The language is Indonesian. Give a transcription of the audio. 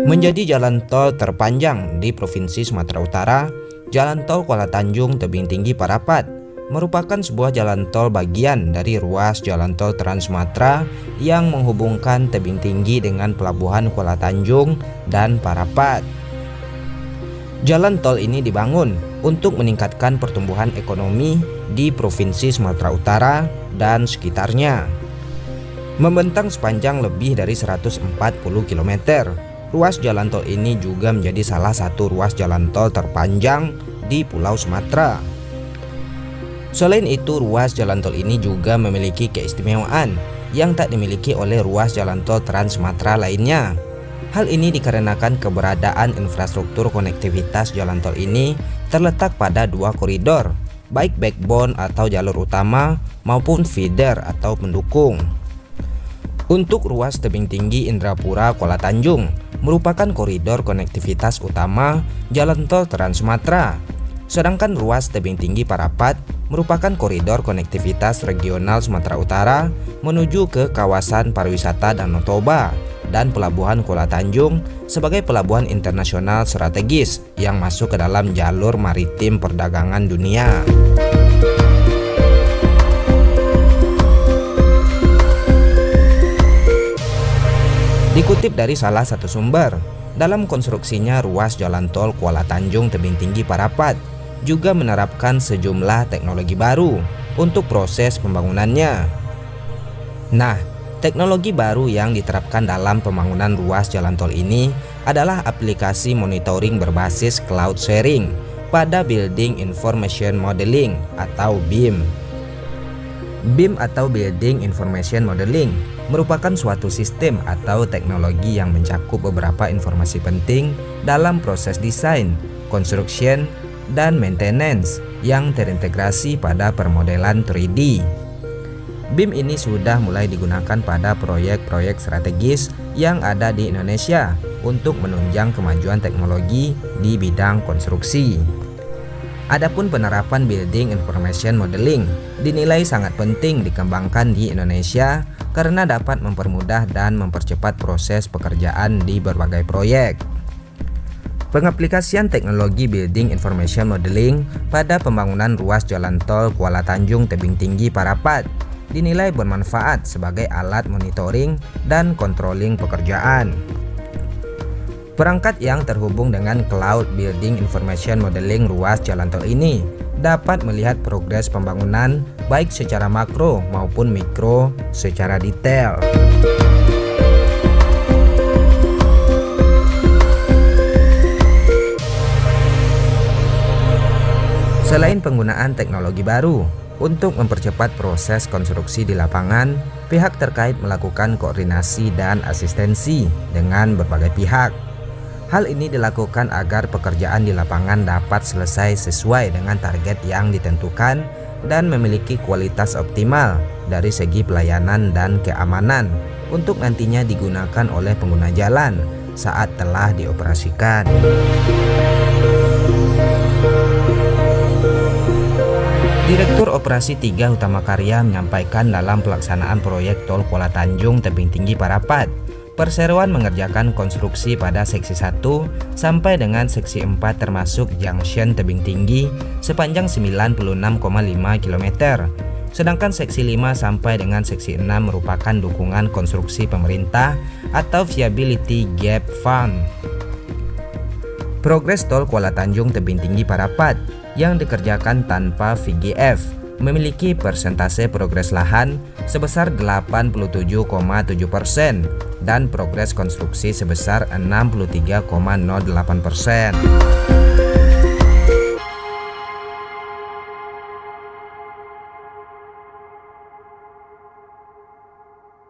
Menjadi jalan tol terpanjang di Provinsi Sumatera Utara, Jalan Tol Kuala Tanjung Tebing Tinggi Parapat merupakan sebuah jalan tol bagian dari ruas jalan tol Trans Sumatera yang menghubungkan tebing tinggi dengan pelabuhan Kuala Tanjung dan Parapat. Jalan tol ini dibangun untuk meningkatkan pertumbuhan ekonomi di Provinsi Sumatera Utara dan sekitarnya. Membentang sepanjang lebih dari 140 km, ruas jalan tol ini juga menjadi salah satu ruas jalan tol terpanjang di Pulau Sumatera. Selain itu, ruas jalan tol ini juga memiliki keistimewaan yang tak dimiliki oleh ruas jalan tol Trans Sumatera lainnya. Hal ini dikarenakan keberadaan infrastruktur konektivitas jalan tol ini terletak pada dua koridor, baik backbone atau jalur utama maupun feeder atau pendukung. Untuk ruas tebing tinggi Indrapura Kuala Tanjung merupakan koridor konektivitas utama jalan tol Trans Sumatera. Sedangkan ruas tebing tinggi Parapat merupakan koridor konektivitas regional Sumatera Utara menuju ke kawasan pariwisata Danau Toba dan pelabuhan Kuala Tanjung sebagai pelabuhan internasional strategis yang masuk ke dalam jalur maritim perdagangan dunia. Dikutip dari salah satu sumber, dalam konstruksinya ruas jalan tol Kuala Tanjung Tebing Tinggi Parapat juga menerapkan sejumlah teknologi baru untuk proses pembangunannya. Nah, teknologi baru yang diterapkan dalam pembangunan ruas jalan tol ini adalah aplikasi monitoring berbasis cloud sharing pada Building Information Modeling atau BIM. BIM atau Building Information Modeling merupakan suatu sistem atau teknologi yang mencakup beberapa informasi penting dalam proses desain, construction, dan maintenance yang terintegrasi pada permodelan 3D. BIM ini sudah mulai digunakan pada proyek-proyek strategis yang ada di Indonesia untuk menunjang kemajuan teknologi di bidang konstruksi. Adapun penerapan Building Information Modeling dinilai sangat penting dikembangkan di Indonesia karena dapat mempermudah dan mempercepat proses pekerjaan di berbagai proyek. Pengaplikasian teknologi Building Information Modeling pada pembangunan ruas jalan tol Kuala Tanjung Tebing Tinggi Parapat dinilai bermanfaat sebagai alat monitoring dan controlling pekerjaan. Perangkat yang terhubung dengan Cloud Building Information Modeling ruas jalan tol ini dapat melihat progres pembangunan baik secara makro maupun mikro secara detail. Selain penggunaan teknologi baru untuk mempercepat proses konstruksi di lapangan, pihak terkait melakukan koordinasi dan asistensi dengan berbagai pihak. Hal ini dilakukan agar pekerjaan di lapangan dapat selesai sesuai dengan target yang ditentukan dan memiliki kualitas optimal dari segi pelayanan dan keamanan untuk nantinya digunakan oleh pengguna jalan saat telah dioperasikan. Direktur Operasi 3 Utama Karya menyampaikan dalam pelaksanaan proyek Tol Kuala Tanjung Tebing Tinggi Parapat, perseroan mengerjakan konstruksi pada seksi 1 sampai dengan seksi 4 termasuk junction tebing tinggi sepanjang 96,5 km. Sedangkan seksi 5 sampai dengan seksi 6 merupakan dukungan konstruksi pemerintah atau Viability Gap Fund. Progres Tol Kuala Tanjung Tebing Tinggi Parapat yang dikerjakan tanpa VGF memiliki persentase progres lahan sebesar 87,7% dan progres konstruksi sebesar 63,08%.